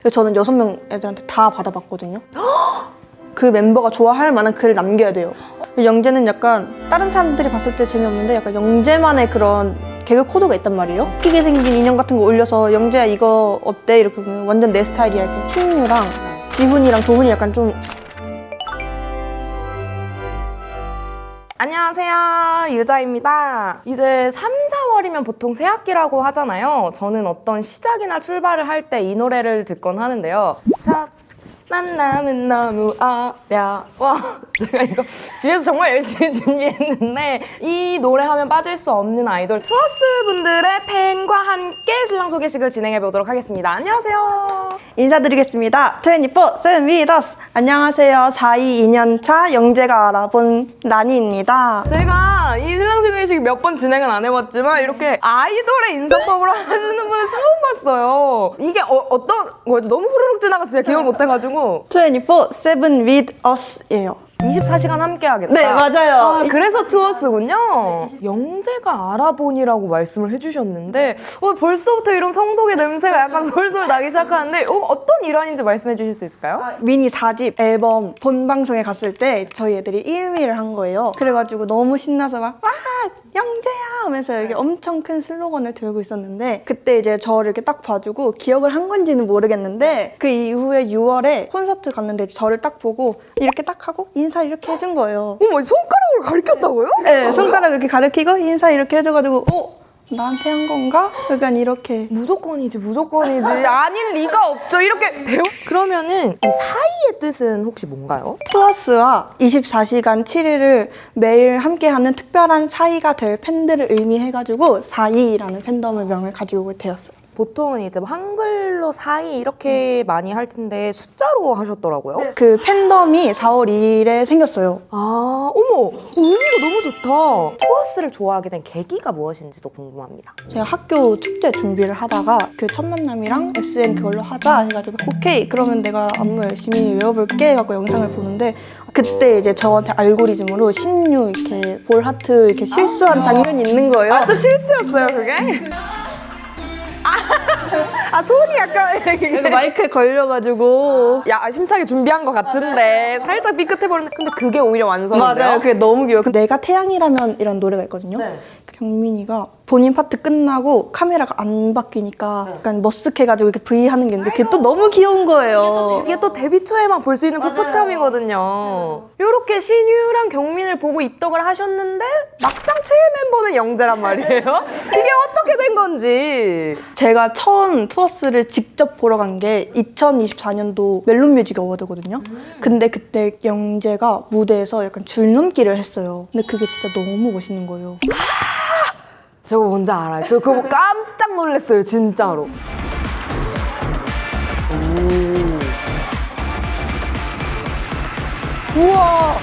그래서 저는 6명 애들한테 다 받아봤거든요. 그 멤버가 좋아할 만한 글을 남겨야 돼요. 영재는 약간 다른 사람들이 봤을 때 재미없는데 약간 영재만의 그런 개그 코드가 있단 말이에요. 웃기게 생긴 인형 같은 거 올려서 영재야 이거 어때? 이렇게 보면 완전 내 스타일이야. 이렇게 친유랑 지훈이랑 도훈이 약간 좀 안녕하세요, 유자입니다. 이제 3, 4월이면 보통 새학기라고 하잖아요. 저는 어떤 시작이나 출발을 할 때 이 노래를 듣곤 하는데요. 첫 만남은 너무 어려워. 제가 이거 집에서 정말 열심히 준비했는데 이 노래 하면 빠질 수 없는 아이돌 투어스 분들의 팬과 함께 신랑 소개식을 진행해 보도록 하겠습니다. 안녕하세요. 인사드리겠습니다. 24, 7 with us. 안녕하세요. 4기 2년차 영재가 알아본 라니입니다. 제가 이 신랑 소개식 몇 번 진행은 안 해봤지만 이렇게 아이돌의 인사법으로 하시는 분을 처음 봤어요. 이게 어떤 거였죠? 너무 후루룩 지나갔어요. 기억을 못해가지고. 24, 7 with us예요. 24시간 함께 하겠다. 네, 맞아요. 아, 그래서 투어스군요. 영재가 알아보니라고 말씀을 해주셨는데 벌써부터 이런 성독의 냄새가 약간 솔솔 나기 시작하는데 어떤 일환인지 말씀해 주실 수 있을까요? 미니 4집 앨범 본방송에 갔을 때 저희 애들이 1위를 한 거예요. 그래가지고 너무 신나서 막 와! 영재야! 하면서 여기 엄청 큰 슬로건을 들고 있었는데 그때 이제 저를 이렇게 딱 봐주고 기억을 한 건지는 모르겠는데 그 이후에 6월에 콘서트 갔는데 저를 딱 보고 이렇게 딱 하고 인사 이렇게 해준 거예요. 어머, 손가락으로 가르쳤다고요? 네, 손가락 이렇게 가리키고 인사 이렇게 해줘가지고 나한테 한 건가? 약간 이렇게. 무조건이지. 아닐 리가 없죠. 이렇게 그러면은 이 사이의 뜻은 혹시 뭔가요? 투어스와 24시간 7일을 매일 함께하는 특별한 사이가 될 팬들을 의미해가지고 사이라는 팬덤의 명을 가지고 되었어요. 보통은 이제 한글로 사이 이렇게 많이 할 텐데 숫자로 하셨더라고요. 그 팬덤이 4월 2일에 생겼어요. 아, 어머, 의미가 너무 좋다. 투어스를 좋아하게 된 계기가 무엇인지도 궁금합니다. 제가 학교 축제 준비를 하다가 그 첫 만남이랑 SN 그걸로 하자 해가지고 오케이 그러면 내가 안무 열심히 외워볼게 해갖고 영상을 보는데 그때 이제 저한테 알고리즘으로 신유 이렇게 볼 하트 이렇게 실수한 장면이 있는 거예요. 아, 또 실수였어요, 그게? 손이 약간 이거 마이크에 걸려가지고 야, 심차게 준비한 것 같은데 살짝 삐끗해버렸는데 근데 그게 오히려 완성인데요? 맞아요. 그게 너무 귀여워요. 내가 태양이라면 이라는 노래가 있거든요. 네. 경민이가 본인 파트 끝나고 카메라가 안 바뀌니까 약간 머쓱해가지고 이렇게 V 하는 게 있는데 그게 또 너무 귀여운 거예요. 이게 또 데뷔 초에만 볼 수 있는 풋풋함이거든요. 이렇게 신유랑 경민을 보고 입덕을 하셨는데 막상 최애 멤버는 영재란 말이에요. 이게 어떻게 된 건지. 제가 처음 투어스를 직접 보러 간 게 2024년도 멜론뮤직 어워드거든요. 근데 그때 영재가 무대에서 약간 줄넘기를 했어요. 근데 그게 진짜 너무 멋있는 거예요. 저거 뭔지 알아요. 저 그거 깜짝 놀랐어요, 진짜로. 우와.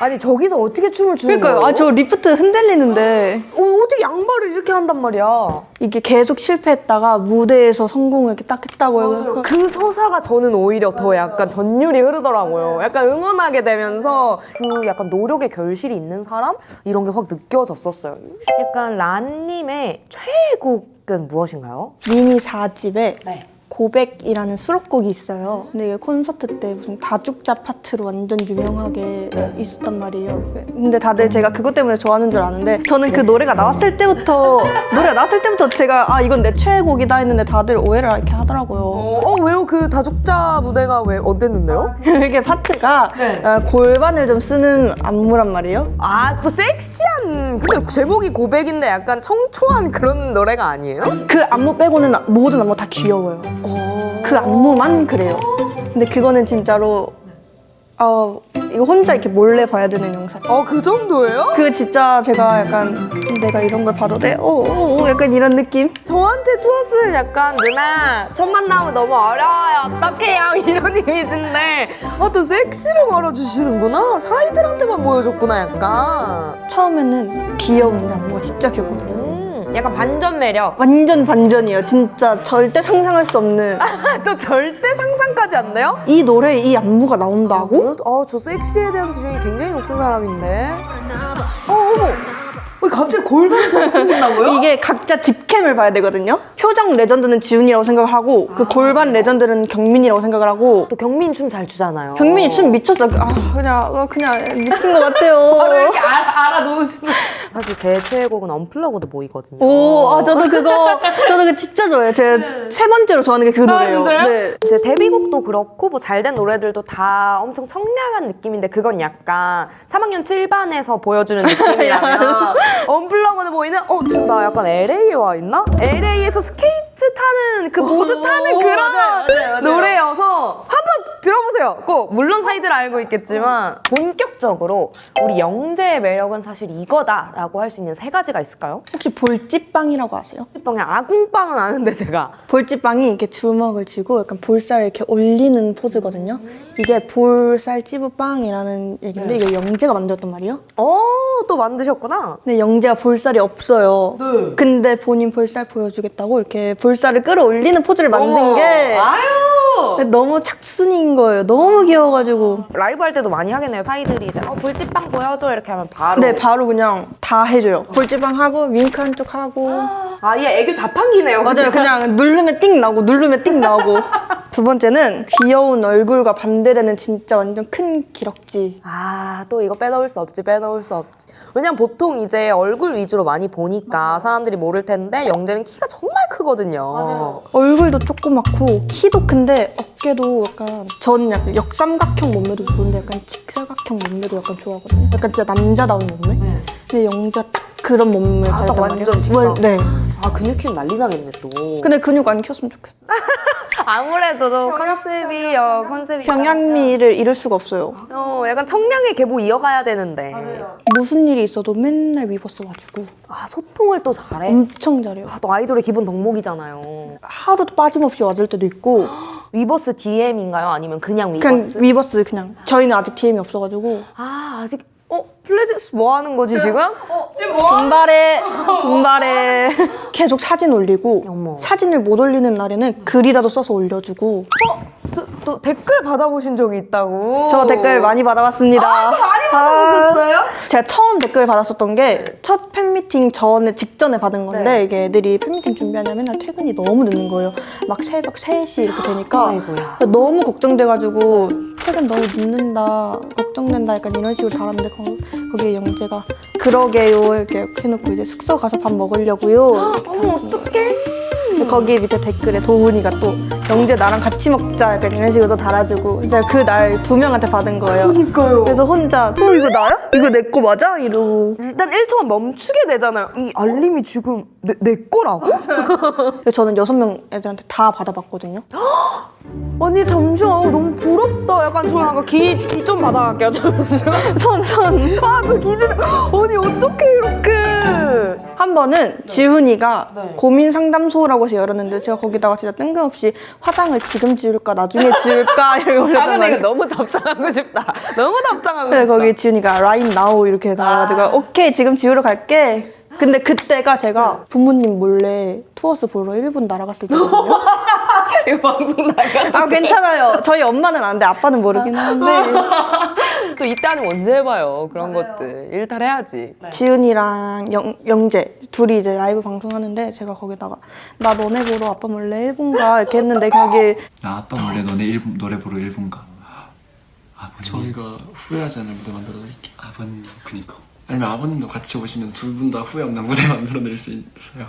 아니, 저기서 어떻게 춤을 추는 그러니까요. 거예요? 저 리프트 흔들리는데 어떻게 양발을 이렇게 한단 말이야? 이게 계속 실패했다가 무대에서 성공을 이렇게 딱 했다고 해서 그 서사가 저는 오히려 더 약간 전율이 흐르더라고요. 약간 응원하게 되면서 그 약간 노력의 결실이 있는 사람? 이런 게 확 느껴졌었어요. 약간 란님의 최애곡은 무엇인가요? 미니 4집에 네. 고백이라는 수록곡이 있어요. 근데 이게 콘서트 때 무슨 다죽자 파트로 완전 유명하게 있었단 말이에요. 근데 다들 제가 그것 때문에 좋아하는 줄 아는데 저는 그 노래가 나왔을 때부터 제가 이건 내 최애곡이다 했는데 다들 오해를 이렇게 하더라고요. 왜요? 그 다죽자 무대가 왜 어땠는데요? 이게 파트가 골반을 좀 쓰는 안무란 말이에요. 아, 또 섹시한, 근데 제목이 고백인데 약간 청초한 그런 노래가 아니에요? 그 안무 빼고는 모든 안무 다 귀여워요. 그 안무만 그래요. 근데 그거는 진짜로 이거 혼자 이렇게 몰래 봐야 되는 영상. 그 정도예요? 그 진짜 제가 약간 내가 이런 걸 봐도 돼? 약간 이런 느낌? 저한테 투어스는 약간 누나 첫 만남은 너무 어려워요 어떡해요 이런 이미지인데 또 섹시를 말아주시는구나. 사이들한테만 보여줬구나 약간. 처음에는 귀여운데 안무가 진짜 귀엽거든요. 약간 반전 매력. 완전 반전이에요. 진짜 절대 상상할 수 없는. 또 절대 상상까지 안 돼요? 이 노래에 이 안무가 나온다고? 저 섹시에 대한 기준이 굉장히 높은 사람인데. 어머. 갑자기 골반이 저렇게 튕긴다고요? 이게 각자 집 극캠을 봐야 되거든요. 표정 레전드는 지훈이라고 생각을 하고 그 골반 레전드는 경민이라고 생각을 하고 또 경민 춤 잘 추잖아요. 경민이 춤 미쳤어. 그냥 미친 것 같아요. 바로 이렇게 알아놓으시는. 사실 제 최애곡은 언플러그드 보이거든요. 저도 그거 진짜 좋아해요. 제 세 번째로 좋아하는 게 그 노래예요. 진짜요? 네. 이제 데뷔곡도 그렇고 뭐 잘된 노래들도 다 엄청 청량한 느낌인데 그건 약간 3학년 7반에서 보여주는 느낌이라면 언플러그드 보이는 지금 나 약간 LA에 와 있나? LA에서 스케이트 타는 그 보드 타는 그런 맞아요. 노래여서 한번 들어보세요. 꼭 물론 사이드를 알고 있겠지만 본격적으로 우리 영재의 매력은 사실 이거다라고 할 수 있는 세 가지가 있을까요? 혹시 볼찌빵이라고 아세요? 그냥 아궁빵은 아는데 제가 볼찌빵이 이렇게 주먹을 쥐고 약간 볼살을 이렇게 올리는 포즈거든요. 이게 볼살 찌부빵이라는 얘기인데 이게 영재가 만들었단 말이에요. 또 만드셨구나. 근데 영재가 볼살이 없어요. 네. 근데 본인 볼살 보여주겠다고 이렇게 볼살을 끌어올리는 포즈를 만든 게 아유 너무 착순인 거예요. 너무 귀여워가지고. 라이브 할 때도 많이 하겠네요. 파이들이 이제 볼찌빵 보여줘 이렇게 하면 바로 네, 바로 그냥 다 해줘요. 볼찌빵 하고 윙크 한쪽 하고. 얘 애교 자판기네요. 맞아요. 그냥 누르면 띵 나오고 누르면 띵 나오고. 두 번째는 귀여운 얼굴과 반대되는 진짜 완전 큰 기럭지. 또 이거 빼놓을 수 없지. 왜냐면 보통 이제 얼굴 위주로 많이 보니까 사람들이 모를 텐데 영재는 키가 정말 크거든요. 얼굴도 조그맣고 키도 큰데 어깨도 약간 저는 약간 역삼각형 몸매도 좋은데 약간 직사각형 몸매도 약간 좋아하거든요. 약간 진짜 남자다운 몸매? 근데 영재가 딱 그런 몸매를 딱 가졌단 완전 말이에요. 직사. 네. 근육 키우면 난리 나겠네 또. 근데 근육 안 키웠으면 좋겠어. 아무래도 컨셉이 경양미를 잃을 수가 없어요. 약간 청량의 계보 이어가야 되는데. 무슨 일이 있어도 맨날 위버스 와주고 소통을 또 잘해. 엄청 잘해요. 또 아이돌의 기본 덕목이잖아요. 하루도 빠짐없이 와줄 때도 있고 위버스 DM인가요? 아니면 그냥 그냥 위버스? 위버스 그냥 저희는 아직 DM이 없어가지고 아직 플레디스 뭐 하는 거지 지금? 지금 분발해 계속 사진 올리고 어머. 사진을 못 올리는 날에는 글이라도 써서 올려주고 또 댓글 받아보신 적이 있다고? 저 댓글 많이 받아봤습니다. 많이 받아보셨어요? 제가 처음 댓글 받았었던 게 첫 팬미팅 직전에 받은 건데 네. 이게 애들이 팬미팅 준비하냐 맨날 퇴근이 너무 늦는 거예요. 막 새벽 3시 이렇게 되니까 아이고야. 너무 걱정돼가지고 퇴근 너무 늦는다 걱정된다 약간 이런 식으로 달았는데 거기에 영재가 그러게요 이렇게 해놓고 이제 숙소 가서 밥 먹으려고요. 어머 어떡해. 거기 밑에 댓글에 도훈이가 또 영재 나랑 같이 먹자 약간 이런 식으로 달아주고 이제 그날 2명한테 받은 거예요. 그러니까요. 그래서 혼자 이거 나야? 이거 내 거 맞아? 이러고 일단 1초간 멈추게 되잖아요. 이 알림이 지금 내 거라고? 그래서 저는 6명 애들한테 다 받아봤거든요. 아니 잠시만 너무 부럽다. 약간 저 약간 기 좀 받아갈게요. 잠시만. 손 저 기준. 아니 어떻게 이렇게. 한 번은 지훈이가 네. 고민 상담소라고 해서 열었는데 제가 거기다가 진짜 뜬금없이 화장을 지금 지울까 나중에 지울까 이렇게 올렸단 근데 말이에요. 이거 너무 답장하고 싶다. 너무 답장하고 그래서 싶다. 거기 지훈이가 right now 이렇게 달아가지고 오케이 지금 지우러 갈게. 근데 그때가 제가 부모님 몰래 투어스 보러 일본 날아갔을 때거든요. 이거 방송 나가. 괜찮아요. 저희 엄마는 아는데 아빠는 모르긴 하는데 또 이때는 언제 해봐요 그런 것들. 일탈해야지. 지훈이랑 영재 둘이 이제 라이브 방송하는데 제가 거기다가 나 너네 보러 아빠 몰래 일본 가 이렇게 했는데 거기 나 아빠 몰래 너네 노래 보러 일본 가. 아버님. 저희가 후회하지 않을 무대 만들어 드릴게요. 아버님 그니까. 아니면 아버님도 같이 오시면 둘 분 다 후회 없는 무대 만들어 드릴 수 있어요.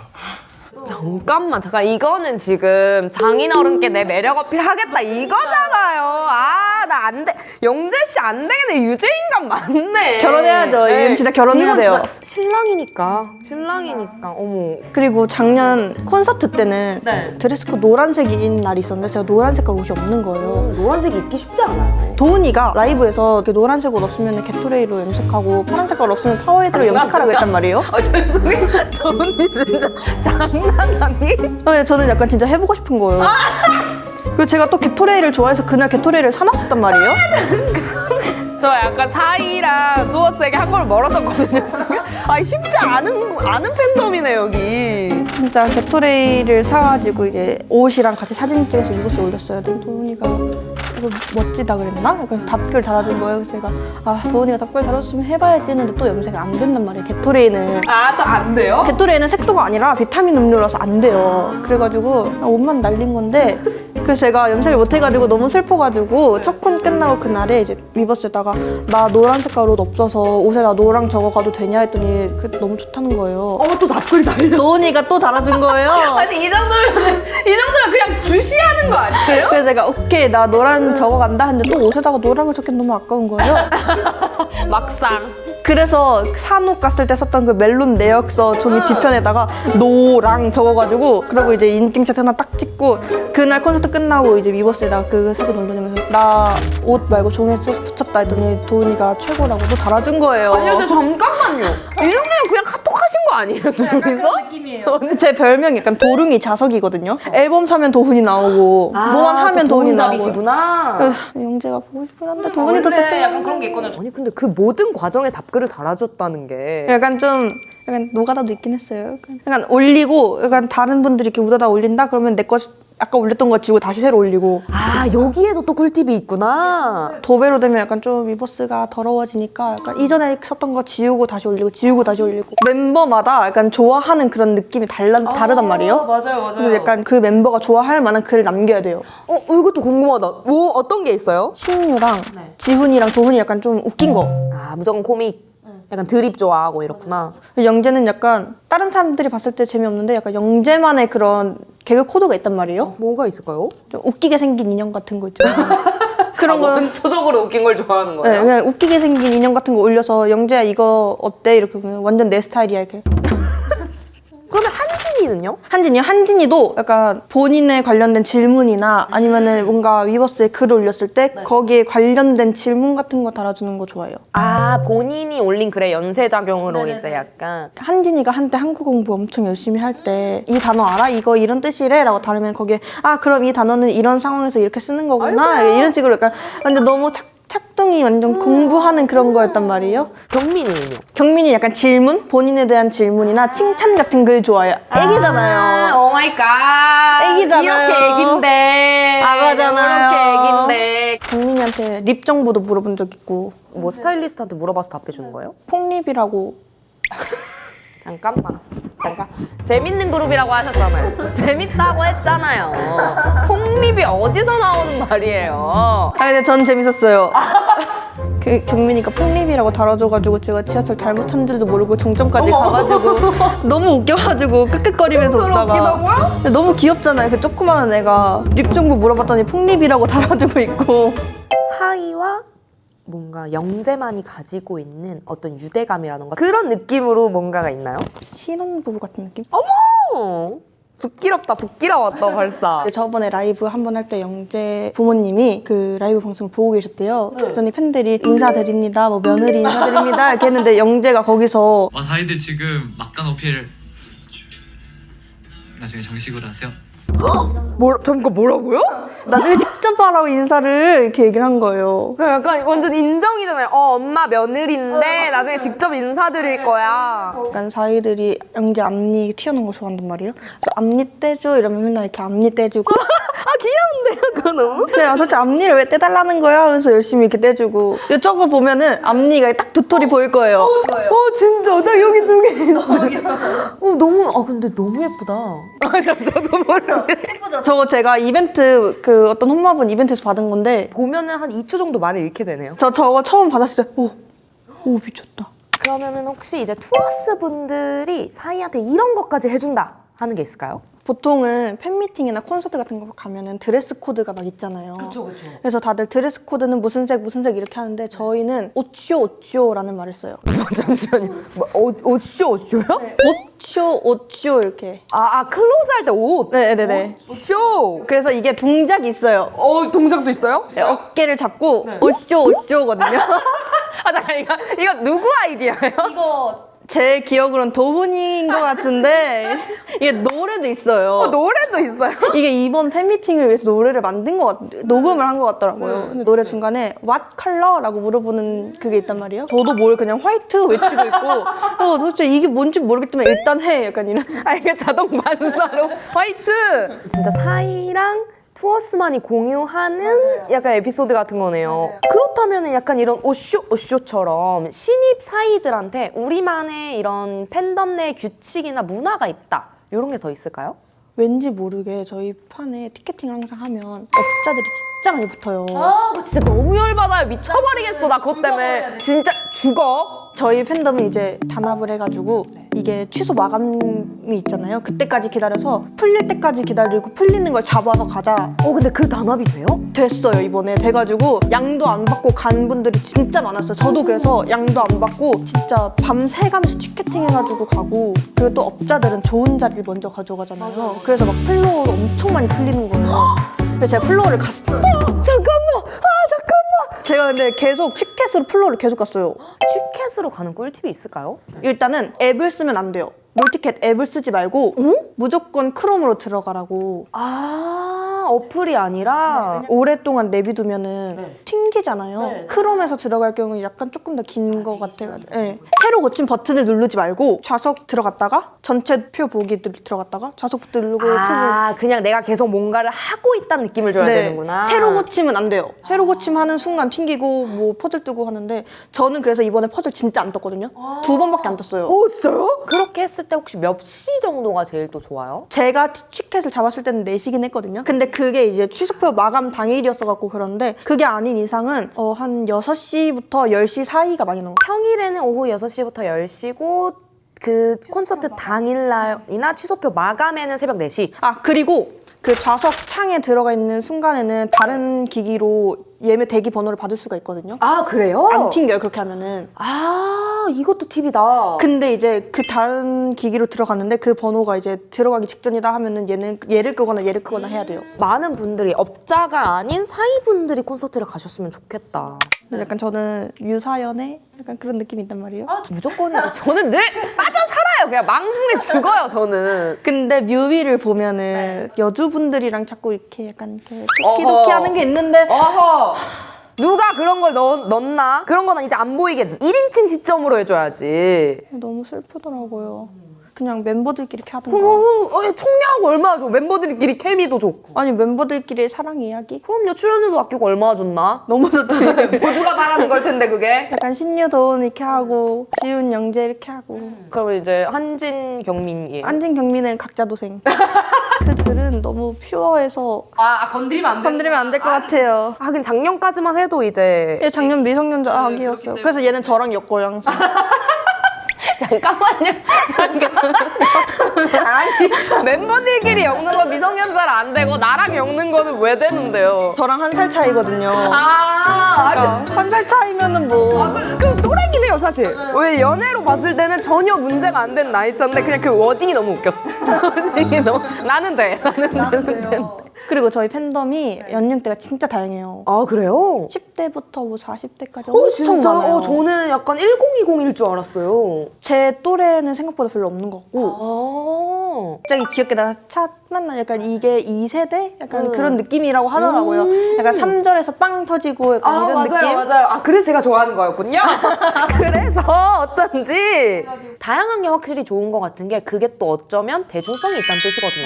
잠깐 이거는 지금 장인어른께 내 매력 어필 하겠다 이거잖아요. 나 안 돼. 영재 씨 안 되겠네. 유죄인간 맞네. 결혼해야죠. 이건 진짜 결혼해야 이건 돼요. 진짜 신랑이니까. 어머. 그리고 작년 콘서트 때는 네. 드레스 코드 노란색인 날이 있었는데 제가 노란 색깔 옷이 없는 거예요. 노란색이 입기 쉽지 않아요. 도훈이가 라이브에서 이렇게 노란색 옷 없으면 게토레이로 염색하고 파란 색깔 없으면 파워헤드로 염색하라고 했단 말이에요. 죄송해요. 저 언니 진짜 장난하니? 근데 저는 약간 진짜 해보고 싶은 거예요. 그리고 제가 또 게토레이를 좋아해서 그날 게토레이를 사놨었단 말이에요. 저 약간 사이랑 두어스에게 한 걸 멀어졌거든요 지금. 쉽지 않은 팬덤이네 여기. 진짜 게토레이를 사가지고 이제 옷이랑 같이 사진 찍어서 위버스에 올렸어요. 근데 도훈이가 되게 멋지다 그랬나? 약간 답글 달아준 거예요. 그래서 제가 아 도훈이가 답글 달았으면 해봐야지 했는데 또 염색이 안 된단 말이에요. 게토레이는 아, 또 안 돼요? 게토레이는 색소가 아니라 비타민 음료라서 안 돼요. 그래가지고 옷만 날린 건데 그래서 제가 염색을 못 해가지고 너무 슬퍼가지고 첫 콘 끝나고 그날에 이제 위버스에다가 나 노란 색깔 옷 없어서 옷에 나 노랑 적어가도 되냐 했더니 그게 너무 좋다는 거예요. 또 답글이 달려. 도훈이가 또 달아준 거예요. 아니, 이 정도면 그냥 주시하는 거 아니에요? 그래서 제가 오케이 나 노란 적어간다 했는데 또 옷에다가 노랑을 적기 너무 아까운 거예요. 막상. 그래서 산옥 갔을 때 썼던 그 멜론 내역서 종이 뒤편에다가 노랑 적어가지고 그리고 이제 인증샷 하나 딱 찍고 그날 콘서트 끝나고 이제 위버스에다가 그 사진 올려내면서 나 옷 말고 종이에 써서 붙였다 했더니 도훈이가 최고라고 또 달아준 거예요. 아니, 근데 잠깐만요. 이 정도면 그냥 카톡 하신 거 아니에요, 둘이서? 느낌이에요. 제 별명이 약간 도룽이 자석이거든요. 앨범 사면 도훈이 나오고 뭐만 하면 도훈이 나오고. 잡이시구나. 그래서 영재가 보고 싶긴 한데 도훈이도 원래 약간 그런 게 있거든요. 아니, 근데 그 모든 과정에 답글을 달아줬다는 게. 약간 좀 약간 노가다도 있긴 했어요. 약간 올리고 약간 다른 분들이 이렇게 우다다 올린다 그러면 내 거 아까 올렸던 거 지우고 다시 새로 올리고 아, 여기에도 또 꿀팁이 있구나. 도배로 되면 약간 좀 위버스가 더러워지니까 약간 이전에 썼던 거 지우고 다시 올리고 지우고 다시 올리고 멤버마다 약간 좋아하는 그런 느낌이 다르단 말이에요. 맞아요. 그래서 약간 그 멤버가 좋아할 만한 글을 남겨야 돼요. 이것도 궁금하다. 뭐, 어떤 게 있어요? 신유랑 지훈이랑 도훈이 약간 좀 웃긴 거. 아, 무조건 코믹. 약간 드립 좋아하고 이렇구나. 영재는 약간 다른 사람들이 봤을 때 재미없는데 약간 영재만의 그런 개그 코드가 있단 말이에요. 뭐가 있을까요? 좀 웃기게 생긴 인형 같은 거 있잖아요. 그런 거는 원초적으로 웃긴 걸 좋아하는 네, 그냥 웃기게 생긴 인형 같은 거 올려서 영재야 이거 어때? 이렇게 보면 완전 내 스타일이야 이렇게. 그러면 한진이는요? 한진이요? 한진이도 약간 본인에 관련된 질문이나 아니면은 뭔가 위버스에 글을 올렸을 때 거기에 관련된 질문 같은 거 달아주는 거 좋아해요. 아, 본인이 올린 글에 연쇄작용으로 이제 약간. 한진이가 한때 한국 공부 엄청 열심히 할 때 이 단어 알아? 이거 이런 뜻이래? 라고 다루면 거기에 아 그럼 이 단어는 이런 상황에서 이렇게 쓰는 거구나 이런 식으로 약간 완전 너무 착둥이 완전 공부하는 그런 거였단 말이에요. 경민이는요? 경민이 약간 질문? 본인에 대한 질문이나 칭찬 같은 글 좋아해요. 애기잖아요. 오 마이 갓. 애기잖아요. 이렇게 애긴데. 아가잖아요. 이렇게 애긴데. 경민이한테 립 정보도 물어본 적 있고 뭐 스타일리스트한테 물어봐서 답해주는 거예요? 폭립이라고. 잠깐. 재밌는 그룹이라고 하셨잖아요. 재밌다고 했잖아요. 폭립이 어디서 나오는 말이에요? 아 근데 전 재밌었어요. 그 경민이가 폭립이라고 달아줘가지고 제가 지하철 잘못 탄 줄도 모르고 정점까지 가가지고 너무 웃겨가지고 끄끄거리면서 웃다가 근데 너무 귀엽잖아요. 그 조그마한 애가 립 정보 물어봤더니 폭립이라고 달아주고 있고. 사이와 뭔가 영재만이 가지고 있는 어떤 유대감이라던가 그런 느낌으로 뭔가가 있나요? 신혼부부 같은 느낌? 부끄러웠다 벌써. 저번에 라이브 한 번 할 때 영재 부모님이 그 라이브 방송을 보고 계셨대요. 그랬더니 팬들이 인사드립니다, 뭐 며느리 인사드립니다 이렇게 했는데 영재가 거기서 와 다이들 지금 막간 어필 나중에 정식으로 하세요. 잠깐 뭐라고요? 나중에 직접 하라고 인사를 이렇게 얘기를 한 거예요. 약간 완전 인정이잖아요. 엄마 며느리인데 나중에 직접 인사드릴 거야. 약간 사이들이 영재 앞니 튀어나온 거 좋아한단 말이에요. 그래서 앞니 떼줘 이러면 맨날 이렇게 앞니 떼주고 귀여운데요, 그거 너무? 근데 도대체 앞니를 왜 떼달라는 거야 하면서 열심히 이렇게 떼주고 저거 보면은 앞니가 딱 두 톨이 보일 거예요. 진짜 나 여기 두 개 있어. 너무 근데 너무 예쁘다. 저도 모르겠어요. 저거 제가 이벤트 그 어떤 홈마분 이벤트에서 받은 건데 보면은 한 2초 정도 말을 잃게 되네요. 저거 처음 받았을 때 오 미쳤다. 그러면은 혹시 이제 투어스 분들이 사이한테 이런 것까지 해준다 하는 게 있을까요? 보통은 팬미팅이나 콘서트 같은 거 가면은 드레스 코드가 막 있잖아요. 그쵸. 그래서 다들 드레스 코드는 무슨 색 이렇게 하는데 저희는 오쇼라는 말을 써요. 잠시만요. 옷쇼요? 오쇼 이렇게. 클로즈 할 때 옷. 네네네. 쇼. 그래서 이게 동작이 있어요. 동작도 있어요? 네, 어깨를 잡고 오쇼거든요. 잠깐 이거 누구 아이디어예요? 이거 제 기억으로는 도훈이인 것 같은데 이게 노래도 있어요. 노래도 있어요? 이게 이번 팬미팅을 위해서 노래를 만든 것 같아요. 녹음을 한 것 같더라고요. 근데 노래 중간에 What color? 라고 물어보는 그게 있단 말이에요. 저도 뭘 그냥 화이트 외치고 있고 도대체 이게 뭔지 모르겠지만 일단 해 약간 이런. 이게 자동 반사로 화이트. 진짜 사이랑 투어스만이 공유하는 약간 에피소드 같은 거네요. 그렇다면 약간 이런 오쇼처럼 신입 사이들한테 우리만의 이런 팬덤 내 규칙이나 문화가 있다. 이런 게 더 있을까요? 왠지 모르게 저희 판에 티켓팅을 항상 하면 업자들이 진짜 많이 붙어요. 나 진짜 너무 열받아요. 미쳐버리겠어. 나 그것 때문에. 진짜 죽어. 저희 팬덤이 이제 단합을 해가지고 이게 취소 마감이 있잖아요. 그때까지 기다려서 풀릴 때까지 기다리고 풀리는 걸 잡아서 가자. 근데 그 단합이 돼요? 됐어요. 이번에 돼가지고 양도 안 받고 간 분들이 진짜 많았어요. 저도 그래서 양도 안 받고 진짜 밤새가면서 티켓팅 해가지고 가고, 그리고 또 업자들은 좋은 자리를 먼저 가져가잖아요. 그래서 막 플로어도 엄청 많이 풀리는 거예요. 그래서 제가 플로어를 갔어요. 잠깐만. 제가 근데 계속 티켓으로 플로어를 계속 갔어요. 티켓으로 가는 꿀팁이 있을까요? 일단은 앱을 쓰면 안 돼요. 롤티켓 앱을 쓰지 말고 무조건 크롬으로 들어가라고. 어플이 아니라 오랫동안 내비두면은 튕기잖아요. 크롬에서 들어갈 경우에 약간 조금 더 긴 거 같아가지고. 네. 새로 고친 버튼을 누르지 말고 좌석 들어갔다가 전체 표 보기 들어갔다가 좌석 누르고 표 보기. 그냥 내가 계속 뭔가를 하고 있다는 느낌을 줘야 되는구나. 새로 고치면 안 돼요. 새로 고치면 하는 순간 튕기고 뭐 퍼즐 뜨고 하는데, 저는 그래서 이번에 퍼즐 진짜 안 떴거든요. 2번밖에 안 떴어요. 진짜요? 그렇게 했을 때 혹시 몇 시 정도가 제일 또 좋아요? 제가 티켓을 잡았을 때는 4시긴 했거든요. 근데 그게 이제 취소표 마감 당일이었어갖고 그런데, 그게 아닌 이상은 한 6시부터 10시 사이가 많이 나온 거예요. 평일에는 오후 6시부터 10시고 그 콘서트 당일날이나 취소표 마감에는 새벽 4시. 그리고 그 좌석 창에 들어가 있는 순간에는 다른 기기로 예매 대기 번호를 받을 수가 있거든요. 그래요? 안 튕겨요, 그렇게 하면은. 이것도 팁이다. 근데 이제 그 다른 기기로 들어갔는데 그 번호가 이제 들어가기 직전이다 하면은 얘를 끄거나 얘를 끄거나 해야 돼요. 많은 분들이 업자가 아닌 사이분들이 콘서트를 가셨으면 좋겠다. 근데 약간 저는 유사연의 약간 그런 느낌이 있단 말이에요. 무조건이죠. 저는 늘 빠져 살아요. 그냥 망궁에 죽어요, 저는. 근데 뮤비를 보면은 여주분들이랑 자꾸 이렇게 약간 이렇게 토끼토끼 하는 게 있는데, 누가 그런 걸 넣나? 그런 거는 이제 안 보이게 1인칭 시점으로 해줘야지. 너무 슬프더라고요. 그냥 멤버들끼리 이렇게 하던가. 청량하고 얼마나 좋아. 멤버들끼리 케미도 좋고. 아니, 멤버들끼리 사랑 이야기? 그럼요. 출연료도 아끼고 얼마나 좋나? 너무 좋지. 모두가 바라는 걸 텐데 그게. 약간 신유도훈 이렇게 하고 지훈 영재 이렇게 하고. 그러면 이제 한진 경민이에요. 안진 경민은 각자 도생. 그들은 너무 퓨어해서 건드리면 안 건드리면 안 될 것 같아요. 하긴 작년까지만 해도 이제 얘 작년 미성년자 아기였어요. 그래서 얘는 저랑 엮어요, 항상. 잠깐만요. 아니 멤버들끼리 엮는 건 미성년자는 안 되고 나랑 엮는 거는 왜 되는데요? 저랑 1살 차이거든요. 그러니까 1살 차이면은 뭐. 그 또래기네요 사실. 왜 연애로 봤을 때는 전혀 문제가 안 된 나이차인데 그냥 그 워딩이 너무 웃겼어. 워딩이 너무 나는 돼. 나는 돼요. 그리고 저희 팬덤이 연령대가 진짜 다양해요. 그래요? 10대부터 뭐 40대까지 엄청 진짜? 많아요. 저는 약간 1020일 줄 알았어요. 제 또래는 생각보다 별로 없는 것 같고, 갑자기 귀엽게 나 차 만나 약간 이게 2세대? 약간 그런 느낌이라고 하더라고요. 약간 3절에서 빵 터지고 약간 이런 느낌? 맞아요. 그래서 제가 좋아하는 거였군요. 그래서 어쩐지 다양한 게 확실히 좋은 것 같은 게 그게 또 어쩌면 대중성이 있다는 뜻이거든요.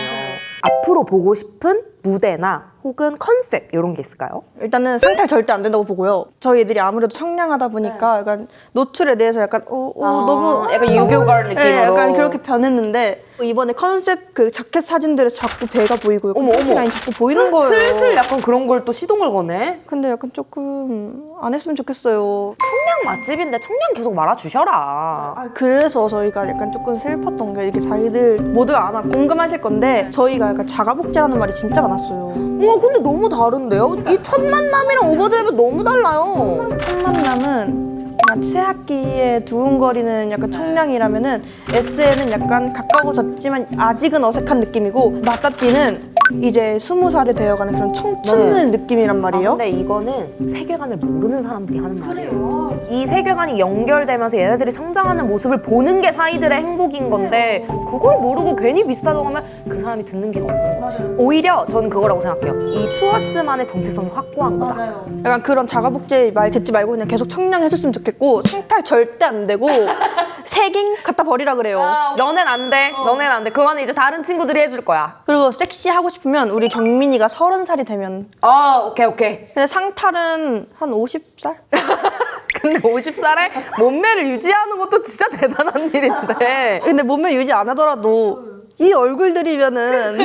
앞으로 보고 싶은 무대나 혹은 컨셉 이런 게 있을까요? 일단은 상탈 절대 안 된다고 보고요. 저희 애들이 아무래도 청량하다 보니까 약간 노출에 대해서 약간 너무 약간 유교걸 느낌으로. 네, 약간 그렇게 변했는데, 이번에 컨셉 그 자켓 사진들에서 자꾸 배가 보이고요. 어머. 라인 자꾸 보이는 거예요. 슬슬 약간 그런 걸 또 시동을 거네. 근데 약간 조금 안 했으면 좋겠어요. 청량 맛집인데 청량 계속 말아주셔라. 그래서 저희가 약간 조금 슬펐던 게, 이게 자기들 모두가 아마 공감하실 건데 저희가 약간 자가복제라는 말이 진짜 많았어요. 근데 너무 다른데요? 이 첫 만남이랑 오버드라이브 너무 달라요. 첫 만남은 약간 새학기에 두근거리는 약간 청량이라면은 S에는 약간 가까워졌지만 아직은 어색한 느낌이고, 마따띠는 이제 20살이 되어가는 그런 청춘의 느낌이란 말이에요. 근데 이거는 세계관을 모르는 사람들이 하는 말이에요. 이 세계관이 연결되면서 얘네들이 성장하는 모습을 보는 게 사이들의 행복인 건데 그걸 모르고 괜히 비슷하다고 하면 그 사람이 듣는 기가 없는 거지. 오히려 전 그거라고 생각해요. 이 투어스만의 정체성이 확고한 거다. 약간 그런 자가복제 말 듣지 말고 그냥 계속 청량해줬으면 좋겠고, 상탈 절대 안 되고 새깅 갖다 버리라 그래요. 너넨 안 돼. 너넨 안 돼. 그거는 이제 다른 친구들이 해줄 거야. 그리고 섹시하고 싶으면 우리 경민이가 30살이 되면. 오케이, 오케이. 근데 상탈은 한 50살? 근데 50살에 몸매를 유지하는 것도 진짜 대단한 일인데. 근데 몸매 유지 안 하더라도 이 얼굴들이면은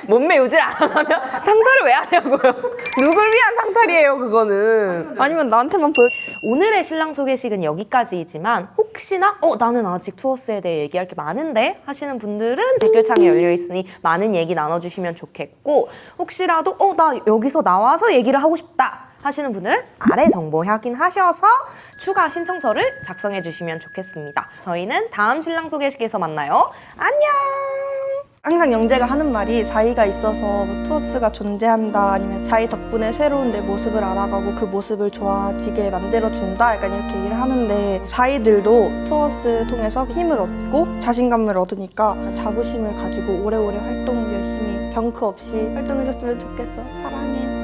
몸매 유지를 안 하면 상탈을 왜 하냐고요? 누굴 위한 상탈이에요, 그거는. 아니면 나한테만 보여. 오늘의 신랑 소개식은 여기까지이지만 혹시나 나는 아직 투어스에 대해 얘기할 게 많은데 하시는 분들은 댓글창에 열려있으니 많은 얘기 나눠주시면 좋겠고, 혹시라도 나 여기서 나와서 얘기를 하고 싶다 하시는 분들은 아래 정보 확인하셔서 추가 신청서를 작성해 주시면 좋겠습니다. 저희는 다음 신랑 소개식에서 만나요. 안녕! 항상 영재가 하는 말이 자의가 있어서 뭐 투어스가 존재한다, 아니면 자의 덕분에 새로운 내 모습을 알아가고 그 모습을 좋아지게 만들어준다, 약간 이렇게 얘기를 하는데, 자의들도 투어스 통해서 힘을 얻고 자신감을 얻으니까 자부심을 가지고 오래오래 활동 열심히 병크 없이 활동해줬으면 좋겠어. 사랑해.